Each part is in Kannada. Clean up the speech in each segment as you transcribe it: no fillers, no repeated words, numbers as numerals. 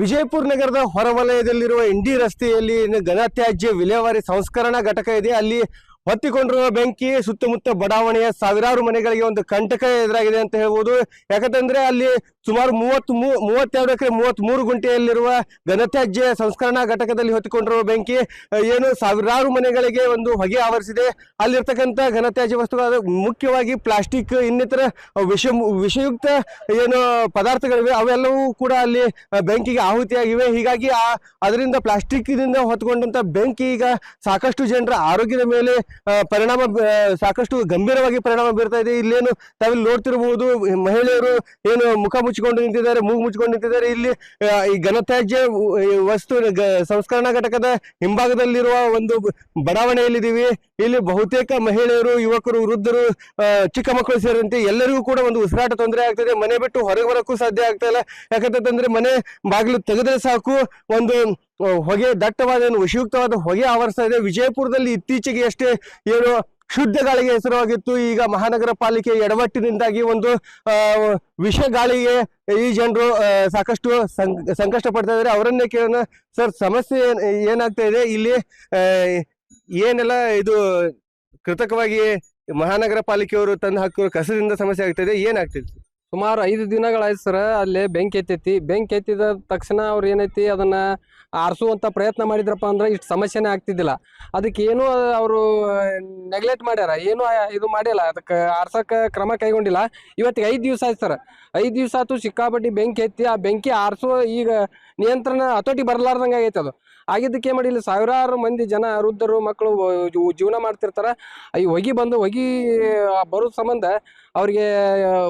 ವಿಜಯಪುರ ನಗರದ ಹೊರವಲಯದಲ್ಲಿರುವ ಇಂಡಿ ರಸ್ತೆಯಲ್ಲಿ ಘನತ್ಯಾಜ್ಯ ವಿಲೇವಾರಿ ಸಂಸ್ಕರಣಾ ಘಟಕ ಇದೆ. ಅಲ್ಲಿ ಹೊತ್ತಿಕೊಂಡಿರುವ ಬೆಂಕಿ ಸುತ್ತಮುತ್ತ ಬಡಾವಣೆಯ ಸಾವಿರಾರು ಮನೆಗಳಿಗೆ ಒಂದು ಕಂಟಕ ಎದುರಾಗಿದೆ ಅಂತ ಹೇಳ್ಬೋದು. ಯಾಕಂತಂದ್ರೆ ಅಲ್ಲಿ ಸುಮಾರು 32 ಎಕರೆ 33 ಗುಂಟೆಯಲ್ಲಿರುವ ಘನತ್ಯಾಜ್ಯ ಸಂಸ್ಕರಣಾ ಘಟಕದಲ್ಲಿ ಹೊತ್ತಿಕೊಂಡಿರುವ ಬೆಂಕಿ ಏನು ಸಾವಿರಾರು ಮನೆಗಳಿಗೆ ಒಂದು ಹೊಗೆ ಆವರಿಸಿದೆ. ಅಲ್ಲಿರ್ತಕ್ಕಂಥ ಘನತ್ಯಾಜ್ಯ ವಸ್ತುಗಳು ಮುಖ್ಯವಾಗಿ ಪ್ಲಾಸ್ಟಿಕ್ ಇನ್ನಿತರ ವಿಷಯುಕ್ತ ಏನು ಪದಾರ್ಥಗಳಿವೆ, ಅವೆಲ್ಲವೂ ಕೂಡ ಅಲ್ಲಿ ಬೆಂಕಿಗೆ ಆಹುತಿಯಾಗಿವೆ. ಹೀಗಾಗಿ ಅದರಿಂದ ಪ್ಲಾಸ್ಟಿಕ್ ದಿಂದ ಹೊತ್ಕೊಂಡಂತ ಬೆಂಕಿ ಈಗ ಸಾಕಷ್ಟು ಜನರ ಆರೋಗ್ಯದ ಮೇಲೆ ಸಾಕಷ್ಟು ಗಂಭೀರವಾಗಿ ಪರಿಣಾಮ ಬೀರ್ತಾ ಇದೆ. ಇಲ್ಲೇನು ತಾವಿಲ್ಲಿ ನೋಡ್ತಿರಬಹುದು, ಮಹಿಳೆಯರು ಏನು ಮುಖ ಮುಚ್ಚಿಕೊಂಡು ನಿಂತಿದ್ದಾರೆ, ಮೂಗು ಮುಚ್ಚಿಕೊಂಡು ನಿಂತಿದ್ದಾರೆ. ಇಲ್ಲಿ ಈ ಘನತ್ಯಾಜ್ಯ ವಸ್ತು ಸಂಸ್ಕರಣಾ ಘಟಕದ ಹಿಂಭಾಗದಲ್ಲಿರುವ ಒಂದು ಬಡಾವಣೆಯಲ್ಲಿದ್ದೀವಿ. ಇಲ್ಲಿ ಬಹುತೇಕ ಮಹಿಳೆಯರು, ಯುವಕರು, ವೃದ್ಧರು, ಚಿಕ್ಕ ಮಕ್ಕಳು ಸೇರಿದಂತೆ ಎಲ್ಲರಿಗೂ ಕೂಡ ಒಂದು ಉಸಿರಾಟ ತೊಂದರೆ ಆಗ್ತದೆ. ಮನೆ ಬಿಟ್ಟು ಹೊರಗೆ ಬರೋಕ್ಕೂ ಸಾಧ್ಯ ಆಗ್ತಾ ಇಲ್ಲ. ಯಾಕಂತಂದ್ರೆ ಮನೆ ಬಾಗಿಲು ತೆಗೆದ್ರೆ ಸಾಕು ಒಂದು ಹೊಗೆ, ದಟ್ಟವಾದ ವಿಷಯುಕ್ತವಾದ ಹೊಗೆ ಆವರಿಸ್ತಾ ಇದೆ. ವಿಜಯಪುರದಲ್ಲಿ ಇತ್ತೀಚೆಗೆ ಅಷ್ಟೇ ಏನು ಶುದ್ಧ ಗಾಳಿಗೆ ಹೆಸರಾಗಿತ್ತು. ಈಗ ಮಹಾನಗರ ಪಾಲಿಕೆ ಎಡವಟ್ಟಿನಿಂದಾಗಿ ಒಂದು ವಿಷ ಗಾಳಿಗೆ ಈ ಜನರು ಸಾಕಷ್ಟು ಸಂಕಷ್ಟ ಪಡ್ತಾ ಇದ್ದಾರೆ. ಅವರನ್ನೇ ಕೇಳೋಣ. ಸರ್, ಸಮಸ್ಯೆ ಏನಾಗ್ತಾ ಇದೆ ಇಲ್ಲಿ? ಏನೆಲ್ಲ ಇದು ಕೃತಕವಾಗಿ ಮಹಾನಗರ ಪಾಲಿಕೆಯವರು ತಂದು ಹಾಕೋ ಕಸದಿಂದ ಸಮಸ್ಯೆ ಆಗ್ತಿದೆ, ಏನಾಗ್ತಿದೆ? ಸುಮಾರು 5 ದಿನಗಳಾಯ್ತು ಸರ್. ಅಲ್ಲಿ ಬೆಂಕಿ ಎತ್ತೈತಿ. ಬೆಂಕಿ ಎತ್ತಿದ ತಕ್ಷಣ ಅವ್ರು ಏನೈತಿ ಅದನ್ನ ಆರಿಸುವಂತ ಪ್ರಯತ್ನ ಮಾಡಿದ್ರಪ್ಪ ಅಂದ್ರೆ ಇಷ್ಟು ಸಮಸ್ಯೆನೇ ಆಗ್ತಿದ್ದಿಲ್ಲ. ಅದಕ್ಕೆ ಏನು ಅವರು ನೆಗ್ಲೆಕ್ಟ್ ಮಾಡ್ಯಾರ, ಏನು ಇದು ಮಾಡಿಲ್ಲ, ಅದಕ್ಕೆ ಆರ್ಸಕ್ಕೆ ಕ್ರಮ ಕೈಗೊಂಡಿಲ್ಲ. ಇವತ್ತಿಗೆ 5 ದಿವಸ ಆಯ್ತು ಸರ್. 5 ದಿವಸ ಆಯ್ತು ಸಿಕ್ಕಾಪಟ್ಟಿ ಬೆಂಕಿ ಎತ್ತಿ ಆ ಬೆಂಕಿ ಆರಿಸೋ ಈಗ ನಿಯಂತ್ರಣ ಹತೋಟಿ ಬರಲಾರ್ದಂಗೆ ಆಗೈತೆ. ಅದು ಆಗಿದ್ದಕ್ಕೆ ಏನು ಮಾಡಿಲ್ಲ, ಸಾವಿರಾರು ಮಂದಿ ಜನ, ವೃದ್ಧರು, ಮಕ್ಕಳು ಜೀವನ ಮಾಡ್ತಿರ್ತಾರ. ಈ ಹೊಗೆ ಬರೋ ಸಂಬಂಧ ಅವ್ರಿಗೆ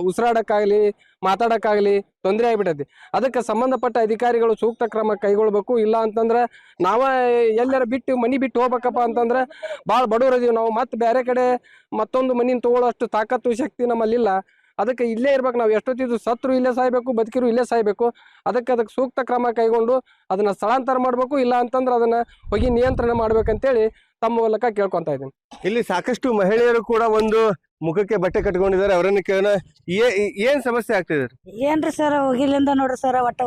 ಉಸಿರಾಡಕ್ಕಾಗಲಿ ಮಾತಾಡಕ್ಕಾಗಲಿ ತೊಂದರೆ ಆಗ್ಬಿಟ್ಟೈತಿ. ಅದಕ್ಕೆ ಸಂಬಂಧಪಟ್ಟ ಅಧಿಕಾರಿಗಳು ಸೂಕ್ತ ಕ್ರಮ ಕೈಗೊಳ್ಬೇಕು. ಇಲ್ಲ ಅಂತಂದ್ರೆ ನಾವ ಎಲ್ಲರ ಮನಿ ಬಿಟ್ಟು ಹೋಗ್ಬೇಕಪ್ಪ ಅಂತಂದ್ರೆ ಭಾಳ ಬಡವರದೀವಿ ನಾವು. ಮತ್ತೆ ಬೇರೆ ಕಡೆ ಮತ್ತೊಂದು ಮನಿನ ತಗೊಳ್ಳೋಷ್ಟು ತಾಕತ್ತು ಶಕ್ತಿ ನಮ್ಮಲ್ಲಿಲ್ಲ. ಅದಕ್ಕೆ ಇಲ್ಲೇ ಇರ್ಬೇಕು. ನಾವು ಎಷ್ಟೊತ್ತಿದ್ದು ಸತ್ರು ಇಲ್ಲೇ ಸಾಯ್ಬೇಕು, ಬದುಕಿರು ಇಲ್ಲೇ ಸಾಯ್ಬೇಕು. ಅದಕ್ಕೆ ಸೂಕ್ತ ಕ್ರಮ ಕೈಗೊಂಡು ಅದನ್ನ ಸ್ಥಳಾಂತರ ಮಾಡ್ಬೇಕು. ಇಲ್ಲ ಅಂತಂದ್ರೆ ಅದನ್ನ ಹೊಗೆ ನಿಯಂತ್ರಣ ಮಾಡ್ಬೇಕಂತೇಳಿ ತಮ್ಮ ಮೂಲಕ ಕೇಳ್ಕೊಂತ ಇದ್ದೀನಿ. ಇಲ್ಲಿ ಸಾಕಷ್ಟು ಮಹಿಳೆಯರು ಕೂಡ ಒಂದು ಮುಖಕ್ಕೆ ಬಟ್ಟೆ ಕಟ್ಕೊಂಡಿದ್ದಾರೆ. ಅವರನ್ನ ಕೇಳೋಣ. ಏನ್ ಸಮಸ್ಯೆ ಆಗ್ತಿದೆ? ಏನ್ರಿ ಸರ್, ಹೋಗಿಲಿಂದ ನೋಡ್ರಿ ಸರ್, ಒಟ್ಟ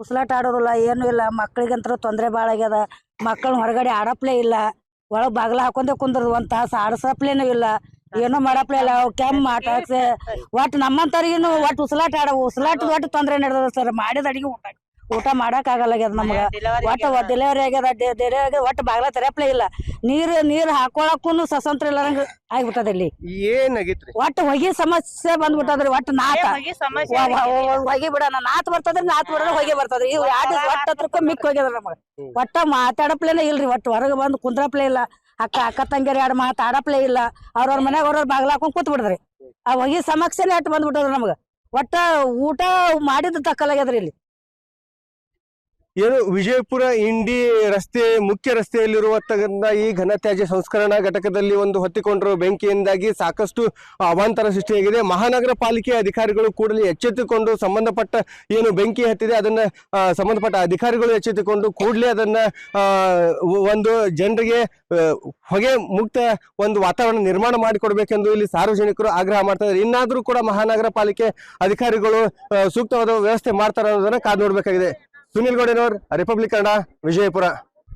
ಉಸ್ಲಾಟ ಆಡೋದಿಲ್ಲ, ಏನು ಇಲ್ಲ. ಮಕ್ಳಿಗಂತೂ ತೊಂದರೆ ಭಾಳ ಆಗ್ಯದ. ಮಕ್ಕಳು ಹೊರಗಡೆ ಆಡಪ್ಲೇ ಇಲ್ಲ, ಒಳಗ್ ಬಾಗ್ಲ ಹಾಕೊಂಡೆ ಕುಂದ್ರದ್, 1 ತಾಸು ಆಡಸಪ್ಲೇನೂ ಇಲ್ಲ, ಏನೋ ಮಾಡಪ್ಲೇ ಇಲ್ಲ. ಕೆಮ್ಮ ಆಟ ಒಟ್ಟು ನಮ್ಮಂತವ್ರಿಗೇನು ಒಟ್ಟು ಉಸಲಾಟದ ಒಟ್ಟು ತೊಂದರೆ ನಡೆದ ಸರ್. ಮಾಡಿದ ಅಡಿಗೆ ಊಟ ಮಾಡಕ್ ಆಗಲ್ಲಾಗ್ಯದ ನಮ್ಗ. ಒಟ್ಟು ಡೆಲಿವರಿ ಆಗ್ಯದ, ಒಟ್ಟು ಬಾಗ್ಲ ತೆರಪ್ಲೇ ಇಲ್ಲ. ನೀರ್ ಹಾಕೊಳಕ್ಕೂ ಸ್ವತಂತ್ರ ಇಲ್ಲದಂಗ ಆಗ್ಬಿಟ್ಟದ. ಇಲ್ಲಿ ಏನಾಗಿತ್ರಿ? ಒಟ್ಟು ಹೊಗೆ ಸಮಸ್ಯೆ ಬಂದ್ಬಿಟ್ಟದ್ರಿ. ಒಟ್ಟು ಹೊಗೆ ಬಿಡೋಣ, ನಾತ್ ಬರ್ತದ್ರಿ, ನಾತ್ ಬಿಡೋಣ ಹೊಗೆ ಬರ್ತದ್ರಿ. ಇವ್ ಒಟ್ಟತ್ರಕ್ಕ ಮಿಕ್ ಹೋಗ್ಯದ ನಮಗ. ಒಟ್ಟ ಮಾತಾಡಪ್ಲೇನೆ ಇಲ್ರಿ. ಒಟ್ಟು ಹೊರಗೆ ಬಂದು ಕುಂದ್ರಪ್ಲೇ ಇಲ್ಲ. ಅಕ್ಕ ತಂಗಿಯರ್ 2 ಮಾತಾಡಪ್ಲೇ ಇಲ್ಲ. ಅವ್ರವ್ರ ಮನ್ಯಾಗ ಅವ್ರವ್ರ ಬಾಗ್ಲ ಹಾಕೊಂಡ್ ಕೂತ್ ಬಿಡದ್ರಿ. ಆ ಹೊಗೆ ಸಮಸ್ಯೆನೇ ಅಟ್ಟು ಬಂದ್ಬಿಟ್ಟದ್ರಿ ನಮಗ. ಒಟ್ಟ ಊಟ ಮಾಡಿದ ತಕ್ಕಲಾಗ್ಯದ್ರಿ ಇಲ್ಲಿ. ಏನು ವಿಜಯಪುರ ಇಂಡಿ ರಸ್ತೆ ಮುಖ್ಯ ರಸ್ತೆಯಲ್ಲಿರುವಂತ ಈ ಘನತ್ಯಾಜ್ಯ ಸಂಸ್ಕರಣಾ ಘಟಕದಲ್ಲಿ ಒಂದು ಹೊತ್ತಿಕೊಂಡಿರುವ ಬೆಂಕಿಯಿಂದಾಗಿ ಸಾಕಷ್ಟು ಅವಾಂತರ ಸೃಷ್ಟಿಯಾಗಿದೆ. ಮಹಾನಗರ ಪಾಲಿಕೆ ಅಧಿಕಾರಿಗಳು ಕೂಡಲೇ ಎಚ್ಚೆತ್ತುಕೊಂಡು ಸಂಬಂಧಪಟ್ಟ ಏನು ಬೆಂಕಿ ಹತ್ತಿದೆ ಅದನ್ನ ಸಂಬಂಧಪಟ್ಟ ಅಧಿಕಾರಿಗಳು ಎಚ್ಚೆತ್ತುಕೊಂಡು ಕೂಡಲೇ ಅದನ್ನ ಒಂದು ಜನರಿಗೆ ಹೊಗೆ ಮುಕ್ತ ಒಂದು ವಾತಾವರಣ ನಿರ್ಮಾಣ ಮಾಡಿಕೊಡ್ಬೇಕೆಂದು ಇಲ್ಲಿ ಸಾರ್ವಜನಿಕರು ಆಗ್ರಹ ಮಾಡ್ತಾ ಇದ್ದಾರೆ. ಇನ್ನಾದ್ರೂ ಕೂಡ ಮಹಾನಗರ ಪಾಲಿಕೆ ಅಧಿಕಾರಿಗಳು ಸೂಕ್ತವಾದ ವ್ಯವಸ್ಥೆ ಮಾಡ್ತಾರೆ ಅನ್ನೋದನ್ನ ಕಾದು ನೋಡ್ಬೇಕಾಗಿದೆ. ಸುನಿಲ್ ಗೌಡನವರ್, ರಿಪಬ್ಲಿಕ್ ಕನ್ನಡ, ವಿಜಯಪುರ.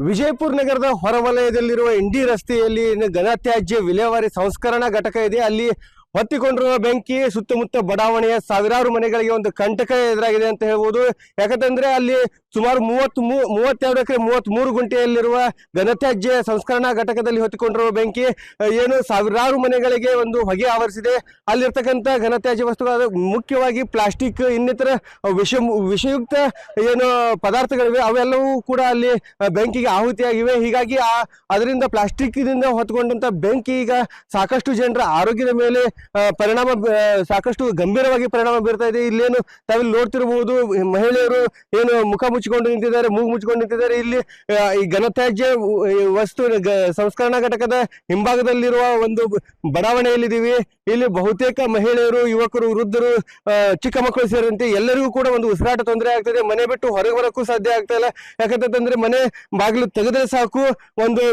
ವಿಜಯಪುರ ನಗರದ ಹೊರವಲಯದಲ್ಲಿರುವ ಇಂಡಿ ರಸ್ತೆಯಲ್ಲಿ ಘನತ್ಯಾಜ್ಯ ವಿಲೇವಾರಿ ಸಂಸ್ಕರಣಾ ಘಟಕ ಇದೆ. ಅಲ್ಲಿ ಹೊತ್ತಿಕೊಂಡಿರುವ ಬೆಂಕಿ ಸುತ್ತಮುತ್ತ ಬಡಾವಣೆಯ ಸಾವಿರಾರು ಮನೆಗಳಿಗೆ ಒಂದು ಕಂಟಕ ಎದುರಾಗಿದೆ ಅಂತ ಹೇಳ್ಬೋದು. ಯಾಕಂತಂದ್ರೆ ಅಲ್ಲಿ ಸುಮಾರು 32 ಎಕರೆ 33 ಗುಂಟೆಯಲ್ಲಿರುವ ಘನತ್ಯಾಜ್ಯ ಸಂಸ್ಕರಣಾ ಘಟಕದಲ್ಲಿ ಹೊತ್ತಿಕೊಂಡಿರುವ ಬೆಂಕಿ ಏನು ಸಾವಿರಾರು ಮನೆಗಳಿಗೆ ಒಂದು ಹೊಗೆ ಆವರಿಸಿದೆ. ಅಲ್ಲಿರ್ತಕ್ಕಂಥ ಘನತ್ಯಾಜ್ಯ ವಸ್ತುಗಳು ಮುಖ್ಯವಾಗಿ ಪ್ಲಾಸ್ಟಿಕ್ ಇನ್ನಿತರ ವಿಷಯುಕ್ತ ಏನು ಪದಾರ್ಥಗಳಿವೆ, ಅವೆಲ್ಲವೂ ಕೂಡ ಅಲ್ಲಿ ಬೆಂಕಿಗೆ ಆಹುತಿಯಾಗಿವೆ. ಹೀಗಾಗಿ ಅದರಿಂದ ಪ್ಲಾಸ್ಟಿಕ್ ದಿಂದ ಹೊತ್ಕೊಂಡಂತ ಬೆಂಕಿ ಈಗ ಸಾಕಷ್ಟು ಜನರ ಆರೋಗ್ಯದ ಮೇಲೆ ಸಾಕಷ್ಟು ಗಂಭೀರವಾಗಿ ಪರಿಣಾಮ ಬೀರ್ತಾ ಇದೆ. ಇಲ್ಲೇನು ತಾವಿಲ್ಲಿ ನೋಡ್ತಿರಬಹುದು, ಮಹಿಳೆಯರು ಏನು ಮುಖ ಮುಚ್ಚಿಕೊಂಡು ನಿಂತಿದ್ದಾರೆ, ಮೂಗು ಮುಚ್ಚಿಕೊಂಡು ನಿಂತಿದ್ದಾರೆ. ಇಲ್ಲಿ ಈ ಘನತ್ಯಾಜ್ಯ ವಸ್ತು ಸಂಸ್ಕರಣಾ ಘಟಕದ ಹಿಂಭಾಗದಲ್ಲಿರುವ ಒಂದು ಬಡಾವಣೆಯಲ್ಲಿದ್ದೀವಿ. ಇಲ್ಲಿ ಬಹುತೇಕ ಮಹಿಳೆಯರು, ಯುವಕರು, ವೃದ್ಧರು, ಚಿಕ್ಕ ಮಕ್ಕಳು ಸೇರಿದಂತೆ ಎಲ್ಲರಿಗೂ ಕೂಡ ಒಂದು ಉಸಿರಾಟ ತೊಂದರೆ ಆಗ್ತದೆ. ಮನೆ ಬಿಟ್ಟು ಹೊರಗೆ ಬರೋಕ್ಕೂ ಸಾಧ್ಯ ಆಗ್ತಾ ಇಲ್ಲ. ಯಾಕಂತಂದ್ರೆ ಮನೆ ಬಾಗಿಲು ತೆಗೆದ್ರೆ ಸಾಕು ಒಂದು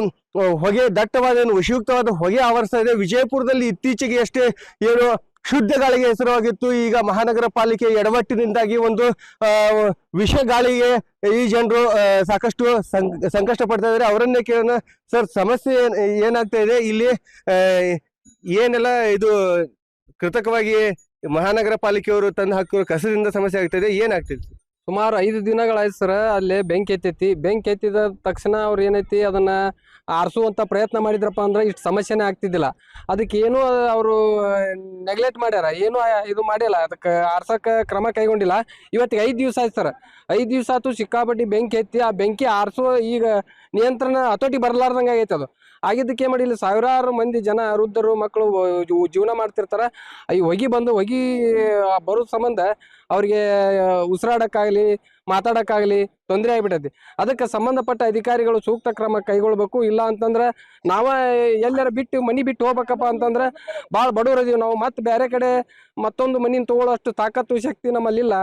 ಹೊಗೆ, ದಟ್ಟವಾದ ವಿಷಯುಕ್ತವಾದ ಹೊಗೆ ಆವರಿಸ್ತಾ ಇದೆ. ವಿಜಯಪುರದಲ್ಲಿ ಇತ್ತೀಚೆಗೆ ಅಷ್ಟೇ ಏನು ಶುದ್ಧ ಗಾಳಿಗೆ ಹೆಸರಾಗಿತ್ತು. ಈಗ ಮಹಾನಗರ ಪಾಲಿಕೆ ಎಡವಟ್ಟಿನಿಂದಾಗಿ ಒಂದು ಆ, ವಿಷ ಗಾಳಿಗೆ ಈ ಜನರು ಸಾಕಷ್ಟು ಸಂಕಷ್ಟ ಪಡ್ತಾ ಇದ್ದಾರೆ. ಅವರನ್ನೇ ಕೇಳೋಣ. ಸರ್, ಸಮಸ್ಯೆ ಏನಾಗ್ತಾ ಇದೆ ಇಲ್ಲಿ? ಆ, ಏನೆಲ್ಲ ಇದು ಕೃತಕವಾಗಿ ಮಹಾನಗರ ಪಾಲಿಕೆಯವರು ತಂದು ಹಾಕಿರೋ ಕಸದಿಂದ ಸಮಸ್ಯೆ ಆಗ್ತಾ ಇದೆ, ಏನಾಗ್ತಿದೆ? ಸುಮಾರು 5 ದಿನಗಳಾಯ್ತು ಸರ್. ಅಲ್ಲಿ ಬೆಂಕಿ ಎತ್ತೈತಿ. ಬೆಂಕಿ ಎತ್ತಿದ ತಕ್ಷಣ ಅವ್ರು ಏನೈತಿ ಅದನ್ನ ಆರಿಸುವಂತ ಪ್ರಯತ್ನ ಮಾಡಿದ್ರಪ್ಪ ಅಂದ್ರೆ ಇಷ್ಟು ಸಮಸ್ಯೆನೇ ಆಗ್ತಿದ್ದಿಲ್ಲ. ಅದಕ್ಕೆ ಏನು ಅವರು ನೆಗ್ಲೆಕ್ಟ್ ಮಾಡ್ಯಾರ, ಏನು ಇದು ಮಾಡಿಲ್ಲ, ಅದಕ್ಕೆ ಆರ್ಸಕ ಕ್ರಮ ಕೈಗೊಂಡಿಲ್ಲ. ಇವತ್ತಿಗೆ 5 ದಿವಸ ಆಯ್ತು ಸರ್. 5 ದಿವಸ ಆಯ್ತು ಸಿಕ್ಕಾಪಟ್ಟಿ ಬೆಂಕಿ ಎತ್ತಿ ಆ ಬೆಂಕಿ ಆರಿಸೋ ಈಗ ನಿಯಂತ್ರಣ ಹತೋಟಿ ಬರಲಾರ್ದಂಗೆ ಆಗೈತೆ. ಅದು ಆಗಿದ್ದಕ್ಕೆ ಮಾಡಿ ಇಲ್ಲಿ ಸಾವಿರಾರು ಮಂದಿ ಜನ, ವೃದ್ಧರು, ಮಕ್ಕಳು ಜೀವನ ಮಾಡ್ತಿರ್ತಾರ. ಈ ಹೊಗೆ ಬರೋ ಸಂಬಂಧ ಅವ್ರಿಗೆ ಉಸಿರಾಡಕ್ಕಾಗಲಿ ಮಾತಾಡಕ್ಕಾಗಲಿ ತೊಂದರೆ ಆಗಿಬಿಟ್ಟೈತಿ. ಅದಕ್ಕೆ ಸಂಬಂಧಪಟ್ಟ ಅಧಿಕಾರಿಗಳು ಸೂಕ್ತ ಕ್ರಮ ಕೈಗೊಳ್ಬೇಕು. ಇಲ್ಲ ಅಂತಂದ್ರೆ ನಾವ ಎಲ್ಲರ ಮನಿ ಬಿಟ್ಟು ಹೋಗ್ಬೇಕಪ್ಪ ಅಂತಂದ್ರೆ ಭಾಳ ಬಡವರದೀವಿ ನಾವು. ಮತ್ತೆ ಬೇರೆ ಕಡೆ ಮತ್ತೊಂದು ಮನಿನ ತಗೊಳ್ಳೋಷ್ಟು ತಾಕತ್ತು ಶಕ್ತಿ ನಮ್ಮಲ್ಲಿಲ್ಲ.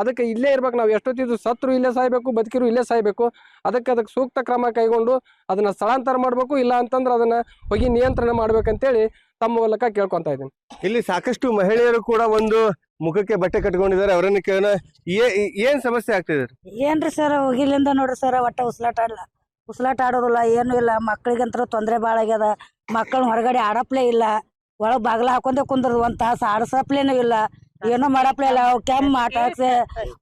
ಅದಕ್ಕೆ ಇಲ್ಲೇ ಇರ್ಬೇಕು. ನಾವು ಎಷ್ಟೊತ್ತಿದ್ದು ಸತ್ರು ಇಲ್ಲೇ ಸಾಯ್ಬೇಕು, ಬದುಕಿರು ಇಲ್ಲೇ ಸಾಯ್ಬೇಕು. ಅದಕ್ಕೆ ಸೂಕ್ತ ಕ್ರಮ ಕೈಗೊಂಡು ಅದನ್ನ ಸ್ಥಳಾಂತರ ಮಾಡ್ಬೇಕು. ಇಲ್ಲ ಅಂತಂದ್ರೆ ಅದನ್ನ ಹೋಗಿ ನಿಯಂತ್ರಣ ಮಾಡ್ಬೇಕಂತೇಳಿ ತಮ್ಮ ಮೂಲಕ ಕೇಳ್ಕೊಂತ ಇದ್ದೀನಿ. ಇಲ್ಲಿ ಸಾಕಷ್ಟು ಮಹಿಳೆಯರು ಕೂಡ ಒಂದು ಮುಖಕ್ಕೆ ಬಟ್ಟೆ ಕಟ್ಕೊಂಡಿದ್ದಾರೆ. ಅವರನ್ನು ಕೇಳೋಣ. ಏನ್ ಸಮಸ್ಯೆ ಆಗ್ತಿದೆ? ಏನ್ರಿ ಸರ್, ಹೋಗಿಲಿಂದ ನೋಡ್ರಿ ಸರ್, ಒಟ್ಟ ಉಸ್ಲಾಟ ಆಡೋದಿಲ್ಲ, ಏನು ಇಲ್ಲ. ಮಕ್ಳಿಗಂತೂ ತೊಂದರೆ ಭಾಳ ಆಗ್ಯದ. ಮಕ್ಕಳನ್ನ ಹೊರಗಡೆ ಆಡಪ್ಲೇ ಇಲ್ಲ. ಒಳಗ್ ಬಾಗ್ಲ ಹಾಕೊಂಡೆ ಕುಂದ್ರದು, ಒಂದ್ ತಾಸು ಆಡಸಪ್ಲೇನು ಇಲ್ಲ, ಏನೋ ಮಾಡಪ್ಲೇ ಇಲ್ಲ. ಕೆಮ್ಮ ಆಟ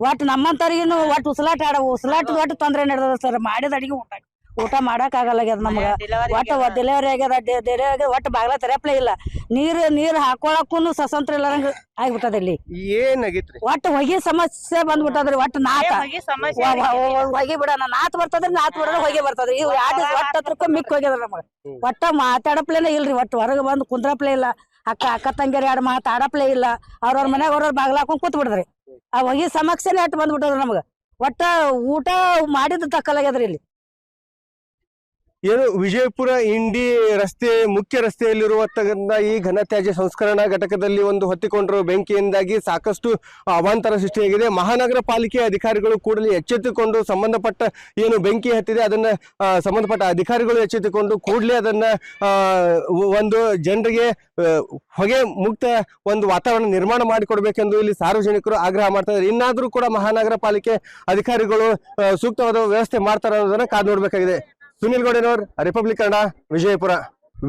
ಒಟ್ಟು ನಮ್ಮಂತವ್ರಿಗೇನು ಒಟ್ಟು ಉಸ್ಲಾಟದ ಒಟ್ಟು ತೊಂದರೆ ನಡೆದ ಸರ್. ಮಾಡಿದ ಅಡಿಗೆ ಊಟ ಮಾಡಕ್ ಆಗಲ್ಲಾಗ್ಯದ ನಮ್ಗ. ಒಟ್ಟು ಡೆಲಿವರಿ ಆಗ್ಯದ, ಡೆಲಿವರಿ ಒಟ್ಟು ಬಾಗ್ಲ ತೆರಪ್ಲೇ ಇಲ್ಲ. ನೀರ್ ಹಾಕೊಳಕ್ಕೂ ಸ್ವತಂತ್ರ ಇಲ್ಲದಂಗ ಆಗ್ಬಿಟ್ಟದ. ಇಲ್ಲಿ ಏನಾಗಿತ್ರಿ? ಒಟ್ಟು ಹೊಗೆ ಸಮಸ್ಯೆ ಬಂದ್ಬಿಟ್ಟದ್ರಿ. ಒಟ್ಟು ಹೊಗೆ ಬಿಡೋಣ, ನಾತ್ ಬರ್ತದ್ರಿ, ನಾತ್ ಬಿಡೋಣ, ಹೊಗೆ ಬರ್ತದ್ರಿ. ಇವ್ ಒಟ್ಟು ಹತ್ರಕ್ಕೂ ಮಿಕ್ ಹೋಗ್ಯದ ನಮಗ. ಒಟ್ಟ ಮಾತಾಡಪ್ಲೇನೆ ಇಲ್ರಿ. ಒಟ್ಟು ಹೊರಗೆ ಬಂದು ಕುಂದ್ರಪ್ಲೇ ಇಲ್ಲ. ಅಕ್ಕ ತಂಗಿಯರ್ ಎರಡು ಮಾತಾಡಪ್ಲೇ ಇಲ್ಲ. ಅವ್ರವ್ರ ಮನ್ಯಾಗ ಅವ್ರವ್ರ ಬಾಗ್ಲ ಹಾಕೊಂಡ್ ಕೂತ್ ಬಿಡ್ರಿ. ಆ ಹೊಗೆ ಸಮಸ್ಯೆನೇ ಅಟ್ಟು ಬಂದ್ಬಿಟ್ಟದ್ರಿ ನಮಗ. ಒಟ್ಟ ಊಟ ಮಾಡಿದ ತಕ್ಕಲಾಗ್ಯದ್ರಿ ಇಲ್ಲಿ. ಏನು ವಿಜಯಪುರ ಇಂಡಿ ರಸ್ತೆ ಮುಖ್ಯ ರಸ್ತೆಯಲ್ಲಿರುವಂತ ಈ ಘನತ್ಯಾಜ್ಯ ಸಂಸ್ಕರಣಾ ಘಟಕದಲ್ಲಿ ಒಂದು ಹೊತ್ತಿಕೊಂಡಿರುವ ಬೆಂಕಿಯಿಂದಾಗಿ ಸಾಕಷ್ಟು ಅವಾಂತರ ಸೃಷ್ಟಿಯಾಗಿದೆ. ಮಹಾನಗರ ಪಾಲಿಕೆ ಅಧಿಕಾರಿಗಳು ಕೂಡಲೇ ಎಚ್ಚೆತ್ತುಕೊಂಡು ಸಂಬಂಧಪಟ್ಟ ಏನು ಬೆಂಕಿ ಹತ್ತಿದೆ ಅದನ್ನ ಸಂಬಂಧಪಟ್ಟ ಅಧಿಕಾರಿಗಳು ಎಚ್ಚೆತ್ತುಕೊಂಡು ಕೂಡಲೇ ಅದನ್ನ ಒಂದು ಜನರಿಗೆ ಹೊಗೆ ಮುಕ್ತ ಒಂದು ವಾತಾವರಣ ನಿರ್ಮಾಣ ಮಾಡಿಕೊಡ್ಬೇಕೆಂದು ಇಲ್ಲಿ ಸಾರ್ವಜನಿಕರು ಆಗ್ರಹ ಮಾಡ್ತಾ ಇದ್ದಾರೆ. ಇನ್ನಾದ್ರೂ ಕೂಡ ಮಹಾನಗರ ಪಾಲಿಕೆ ಅಧಿಕಾರಿಗಳು ಸೂಕ್ತವಾದ ವ್ಯವಸ್ಥೆ ಮಾಡ್ತಾರೆ ಅನ್ನೋದನ್ನ ಕಾದು ನೋಡ್ಬೇಕಾಗಿದೆ. ಸುನಿಲ್ ಗೌಡನವರ್, ರಿಪಬ್ಲಿಕ್ ಕನ್ನಡ,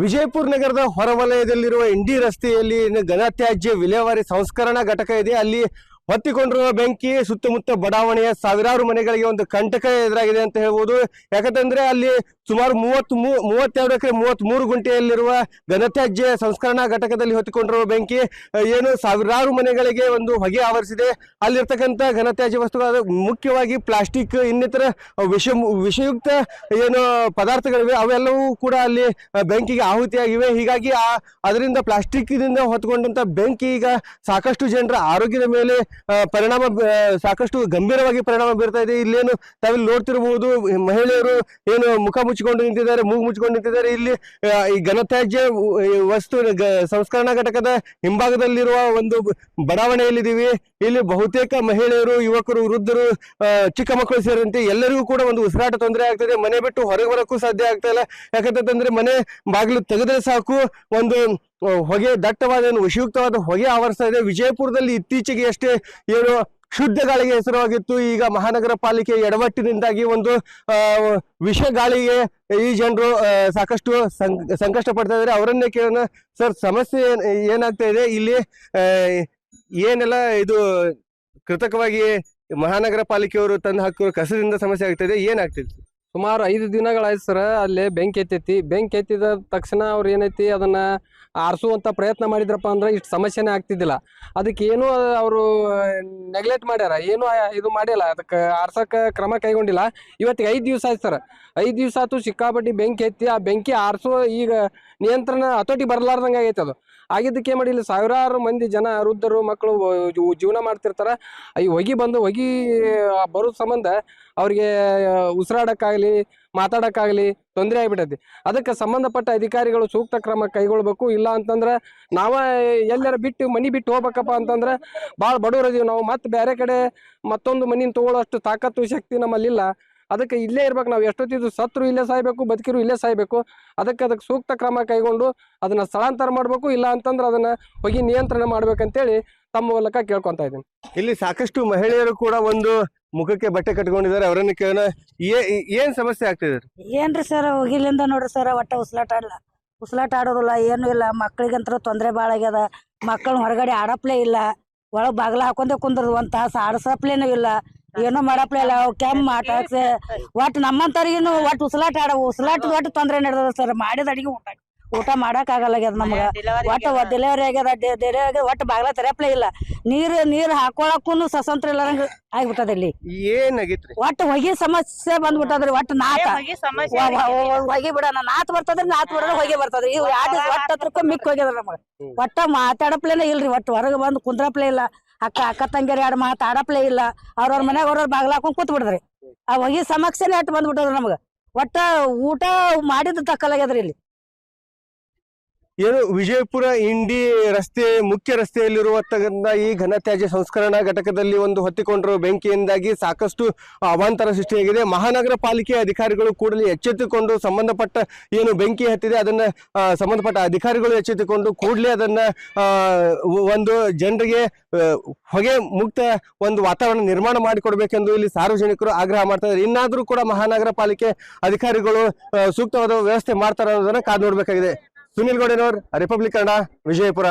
ವಿಜಯಪುರ ನಗರದ ಹೊರವಲಯದಲ್ಲಿರುವ ಇಂಡಿ ರಸ್ತೆಯಲ್ಲಿ ಘನತ್ಯಾಜ್ಯ ವಿಲೇವಾರಿ ಸಂಸ್ಕರಣಾ ಘಟಕ ಇದೆ. ಅಲ್ಲಿ ಹೊತ್ತಿಕೊಂಡಿರುವ ಬೆಂಕಿ ಸುತ್ತಮುತ್ತ ಬಡಾವಣೆಯ ಸಾವಿರಾರು ಮನೆಗಳಿಗೆ ಒಂದು ಕಂಟಕ ಎದುರಾಗಿದೆ ಅಂತ ಹೇಳ್ಬೋದು. ಯಾಕಂತಂದ್ರೆ ಅಲ್ಲಿ ಸುಮಾರು 32 ಎಕರೆ 33 ಗುಂಟೆಯಲ್ಲಿರುವ ಘನತ್ಯಾಜ್ಯ ಸಂಸ್ಕರಣಾ ಘಟಕದಲ್ಲಿ ಹೊತ್ತಿಕೊಂಡಿರುವ ಬೆಂಕಿ ಏನು ಸಾವಿರಾರು ಮನೆಗಳಿಗೆ ಒಂದು ಹೊಗೆ ಆವರಿಸಿದೆ. ಅಲ್ಲಿರ್ತಕ್ಕಂಥ ಘನತ್ಯಾಜ್ಯ ವಸ್ತುಗಳು ಮುಖ್ಯವಾಗಿ ಪ್ಲಾಸ್ಟಿಕ್, ಇನ್ನಿತರ ವಿಷಯುಕ್ತ ಏನು ಪದಾರ್ಥಗಳಿವೆ ಅವೆಲ್ಲವೂ ಕೂಡ ಅಲ್ಲಿ ಬೆಂಕಿಗೆ ಆಹುತಿಯಾಗಿವೆ. ಹೀಗಾಗಿ ಅದರಿಂದ ಪ್ಲಾಸ್ಟಿಕ್ ದಿಂದ ಹೊತ್ಕೊಂಡಂತ ಬೆಂಕಿ ಈಗ ಸಾಕಷ್ಟು ಜನರ ಆರೋಗ್ಯದ ಮೇಲೆ ಸಾಕಷ್ಟು ಗಂಭೀರವಾಗಿ ಪರಿಣಾಮ ಬೀರ್ತಾ ಇದೆ. ಇಲ್ಲೇನು ತಾವಿಲ್ಲಿ ನೋಡ್ತಿರಬಹುದು, ಮಹಿಳೆಯರು ಏನು ಮುಖ ಮುಚ್ಚಿಕೊಂಡು ನಿಂತಿದ್ದಾರೆ, ಮೂಗು ಮುಚ್ಚಿಕೊಂಡು ನಿಂತಿದ್ದಾರೆ. ಇಲ್ಲಿ ಈ ಘನತ್ಯಾಜ್ಯ ವಸ್ತು ಸಂಸ್ಕರಣಾ ಘಟಕದ ಹಿಂಭಾಗದಲ್ಲಿರುವ ಒಂದು ಬಡಾವಣೆಯಲ್ಲಿದ್ದೀವಿ. ಇಲ್ಲಿ ಬಹುತೇಕ ಮಹಿಳೆಯರು, ಯುವಕರು, ವೃದ್ಧರು, ಚಿಕ್ಕ ಮಕ್ಕಳು ಸೇರಿದಂತೆ ಎಲ್ಲರಿಗೂ ಕೂಡ ಒಂದು ಉಸಿರಾಟ ತೊಂದರೆ ಆಗ್ತದೆ. ಮನೆ ಬಿಟ್ಟು ಹೊರಗೆ ಬರೋಕ್ಕೂ ಸಾಧ್ಯ ಆಗ್ತಾ ಇಲ್ಲ. ಯಾಕಂತಂದ್ರೆ ಮನೆ ಬಾಗಿಲು ತೆಗೆದ್ರೆ ಸಾಕು ಒಂದು ಹೊಗೆ, ದಟ್ಟವಾದ ವಿಷಯುಕ್ತವಾದ ಹೊಗೆ ಆವರಿಸ್ತಾ ಇದೆ. ವಿಜಯಪುರದಲ್ಲಿ ಇತ್ತೀಚೆಗೆ ಅಷ್ಟೇ ಏನು ಶುದ್ಧ ಗಾಳಿಗೆ ಹೆಸರಾಗಿತ್ತು. ಈಗ ಮಹಾನಗರ ಪಾಲಿಕೆ ಎಡವಟ್ಟಿನಿಂದಾಗಿ ಒಂದು ವಿಷ ಗಾಳಿಗೆ ಈ ಜನರು ಸಾಕಷ್ಟು ಸಂಕಷ್ಟ ಪಡ್ತಾ ಇದ್ದಾರೆ. ಅವರನ್ನೇ ಕೇಳೋಣ. ಸರ್, ಸಮಸ್ಯೆ ಏನಾಗ್ತಾ ಇದೆ ಇಲ್ಲಿ? ಏನೆಲ್ಲ ಇದು ಕೃತಕವಾಗಿ ಮಹಾನಗರ ಪಾಲಿಕೆಯವರು ತಂದು ಹಾಕಿರೋ ಕಸದಿಂದ ಸಮಸ್ಯೆ ಆಗ್ತಾ ಇದೆ, ಏನಾಗ್ತಿದೆ? ಸುಮಾರು 5 ದಿನಗಳಾಯ್ತು ಸರ್. ಅಲ್ಲಿ ಬೆಂಕಿ ಎತ್ತೈತಿ. ಬೆಂಕಿ ಎತ್ತಿದ ತಕ್ಷಣ ಅವ್ರು ಏನೈತಿ ಅದನ್ನ ಆರಿಸುವಂತ ಪ್ರಯತ್ನ ಮಾಡಿದ್ರಪ್ಪ ಅಂದ್ರೆ ಇಷ್ಟು ಸಮಸ್ಯೆನೇ ಆಗ್ತಿದ್ದಿಲ್ಲ. ಅದಕ್ಕೆ ಏನು ಅವರು ನೆಗ್ಲೆಕ್ಟ್ ಮಾಡ್ಯಾರ, ಏನು ಇದು ಮಾಡಿಲ್ಲ, ಅದಕ್ಕೆ ಆರ್ಸಕ ಕ್ರಮ ಕೈಗೊಂಡಿಲ್ಲ. ಇವತ್ತಿಗೆ 5 ದಿವಸ ಆಯ್ತು ಸರ್. 5 ದಿವಸ ಆಯ್ತು ಸಿಕ್ಕಾಪಟ್ಟಿ ಬೆಂಕಿ ಎತ್ತಿ ಆ ಬೆಂಕಿ ಆರಿಸೋ ಈಗ ನಿಯಂತ್ರಣ ಹತೋಟಿ ಬರಲಾರ್ದಂಗೆ ಆಗೈತೆ. ಅದು ಆಗಿದ್ದಕ್ಕೆ ಮಾಡಿ ಇಲ್ಲಿ ಸಾವಿರಾರು ಮಂದಿ ಜನ, ವೃದ್ಧರು, ಮಕ್ಕಳು ಜೀವನ ಮಾಡ್ತಿರ್ತಾರ. ಈ ಹೊಗೆ ಬರೋ ಸಂಬಂಧ ಅವ್ರಿಗೆ ಉಸಿರಾಡಕ್ಕಾಗಲಿ ಮಾತಾಡಕ್ಕಾಗಲಿ ತೊಂದರೆ ಆಗಿಬಿಟ್ಟೈತಿ. ಅದಕ್ಕೆ ಸಂಬಂಧಪಟ್ಟ ಅಧಿಕಾರಿಗಳು ಸೂಕ್ತ ಕ್ರಮ ಕೈಗೊಳ್ಬೇಕು. ಇಲ್ಲ ಅಂತಂದ್ರೆ ನಾವ ಎಲ್ಲರ ಮನಿ ಬಿಟ್ಟು ಹೋಗ್ಬೇಕಪ್ಪ ಅಂತಂದ್ರೆ ಭಾಳ ಬಡವರದೀವಿ ನಾವು. ಮತ್ತೆ ಬೇರೆ ಕಡೆ ಮತ್ತೊಂದು ಮನಿನ ತಗೊಳ್ಳೋಷ್ಟು ತಾಕತ್ತು ಶಕ್ತಿ ನಮ್ಮಲ್ಲಿಲ್ಲ. ಅದಕ್ಕೆ ಇಲ್ಲೇ ಇರ್ಬೇಕು. ನಾವು ಎಷ್ಟೊತ್ತಿದ್ದು ಸತ್ರು ಇಲ್ಲೇ ಸಾಯ್ಬೇಕು, ಬದುಕಿರು ಇಲ್ಲೇ ಸಾಯ್ಬೇಕು. ಅದಕ್ಕೆ ಸೂಕ್ತ ಕ್ರಮ ಕೈಗೊಂಡು ಅದನ್ನ ಸ್ಥಳಾಂತರ ಮಾಡ್ಬೇಕು, ಇಲ್ಲ ಅಂತಂದ್ರೆ ಅದನ್ನ ಹೊಗೆ ನಿಯಂತ್ರಣ ಮಾಡ್ಬೇಕಂತೇಳಿ ತಮ್ಮ ಮೂಲಕ ಕೇಳ್ಕೊಂತ ಇದ್ದೀನಿ. ಇಲ್ಲಿ ಸಾಕಷ್ಟು ಮಹಿಳೆಯರು ಕೂಡ ಒಂದು ಮುಖಕ್ಕೆ ಬಟ್ಟೆ ಕಟ್ಕೊಂಡಿದ್ದಾರೆ. ಅವರನ್ನು ಕೇಳೋಣ. ಏನ್ ಸಮಸ್ಯೆ ಆಗ್ತಿದೆ? ಏನ್ರಿ ಸರ್ ಹೋಗಿಲಿಂದ ನೋಡ್ರಿ ಸರ್ ಒಟ್ಟ ಉಸ್ಲಾಟ ಆಡೋದಿಲ್ಲ, ಏನು ಇಲ್ಲ. ಮಕ್ಳಿಗಂತೂ ತೊಂದರೆ ಭಾಳ ಆಗ್ಯದ. ಮಕ್ಕಳನ್ನ ಹೊರಗಡೆ ಆಡಪ್ಲೇ ಇಲ್ಲ, ಒಳಗ್ ಬಾಗ್ಲ ಹಾಕೊಂಡೆ ಕುಂದ್ರದು, ಒಂದ್ ತಾಸ ಆಡಸಪ್ಲೇನು ಇಲ್ಲ, ಏನೋ ಮಾಡಪ್ಲೇ ಇಲ್ಲ. ಅವ್ ಕೆಮ್ಮ ಆಟ ಒಟ್ಟು ನಮ್ಮಂತವ್ರಿಗೇನು ಒಟ್ಟು ಉಸ್ಲಾಟದ ಒಟ್ಟು ತೊಂದರೆ ನಡೆದ ಸರ್. ಮಾಡಿದ ಅಡಿಗೆ ಊಟ ಮಾಡಕ್ ಆಗಲ್ಲಾಗ್ಯದ ನಮ್ಗ. ಒಟ್ಟು ಡೆಲಿವರಿ ಆಗ್ಯದ, ಡೆಲಿವರಿ ಒಟ್ಟು ಬಾಗ್ಲ ತೆರಪ್ಲೇ ಇಲ್ಲ. ನೀರ್ ಹಾಕೊಳಕ್ಕೂ ಸ್ವತಂತ್ರ ಇಲ್ಲದಂಗ ಆಗ್ಬಿಟ್ಟದ ಇಲ್ಲಿ. ಏನಾಗಿತ್ರಿ? ಒಟ್ಟು ಹೊಗೆ ಸಮಸ್ಯೆ ಬಂದ್ಬಿಟ್ಟದ್ರಿ. ಒಟ್ಟು ಹೊಗೆ ಬಿಡೋಣ, ನಾತ್ ಬರ್ತದ್ರಿ, ನಾತ್ ಬಿಡೋಣ ಹೊಗೆ ಬರ್ತದ್ರಿ. ಇವ್ ಯಾರು ಒಟ್ಟ ಹತ್ರಕ್ಕೂ ಮಿಕ್ ಹೋಗ್ಯದ ನಮಗ. ಒಟ್ಟ ಮಾತಾಡಪ್ಲೇನೆ ಇಲ್ರಿ. ಒಟ್ಟು ಹೊರಗೆ ಬಂದು ಕುಂದ್ರಪ್ಲೇ ಇಲ್ಲ. ಅಕ್ಕ ತಂಗಿಯರ್ ಎರಡು ಮಾತಾಡಪ್ಲೇ ಇಲ್ಲ. ಅವ್ರವ್ರ ಮನ್ಯಾಗ ಅವ್ರವ್ರ ಬಾಗ್ಲ ಹಾಕೊಂಡ್ ಕೂತ್ ಬಿಡದ್ರಿ. ಆ ಹೊಗೆ ಸಮಸ್ಯೆನೇ ಅಟ್ಟು ಬಂದ್ಬಿಟ್ಟದ್ರಿ ನಮಗ. ಒಟ್ಟ ಊಟ ಮಾಡಿದ ತಕ್ಕಲಾಗ್ಯದ್ರಿ ಇಲ್ಲಿ. ಏನು ವಿಜಯಪುರ ಇಂಡಿ ರಸ್ತೆ ಮುಖ್ಯ ರಸ್ತೆಯಲ್ಲಿರುವಂತಹ ಈ ಘನತ್ಯಾಜ್ಯ ಸಂಸ್ಕರಣಾ ಘಟಕದಲ್ಲಿ ಒಂದು ಹೊತ್ತಿಕೊಂಡಿರುವ ಬೆಂಕಿಯಿಂದಾಗಿ ಸಾಕಷ್ಟು ಅವಾಂತರ ಸೃಷ್ಟಿಯಾಗಿದೆ. ಮಹಾನಗರ ಪಾಲಿಕೆ ಅಧಿಕಾರಿಗಳು ಕೂಡಲೇ ಎಚ್ಚೆತ್ತುಕೊಂಡು ಸಂಬಂಧಪಟ್ಟ ಏನು ಬೆಂಕಿ ಹತ್ತಿದೆ ಅದನ್ನ ಸಂಬಂಧಪಟ್ಟ ಅಧಿಕಾರಿಗಳು ಎಚ್ಚೆತ್ತುಕೊಂಡು ಕೂಡಲೇ ಅದನ್ನ ಒಂದು ಜನರಿಗೆ ಹೊಗೆ ಮುಕ್ತ ಒಂದು ವಾತಾವರಣ ನಿರ್ಮಾಣ ಮಾಡಿಕೊಡ್ಬೇಕೆಂದು ಇಲ್ಲಿ ಸಾರ್ವಜನಿಕರು ಆಗ್ರಹ ಮಾಡ್ತಾ ಇದ್ದಾರೆ. ಇನ್ನಾದ್ರೂ ಕೂಡ ಮಹಾನಗರ ಪಾಲಿಕೆ ಅಧಿಕಾರಿಗಳು ಸೂಕ್ತವಾದ ವ್ಯವಸ್ಥೆ ಮಾಡ್ತಾರೆ ಅನ್ನೋದನ್ನ ಕಾದು ನೋಡ್ಬೇಕಾಗಿದೆ. ಸುನಿಲ್ ಗೌಡನವರ್, ರಿಪಬ್ಲಿಕ್ ಕನ್ನಡ, ವಿಜಯಪುರ.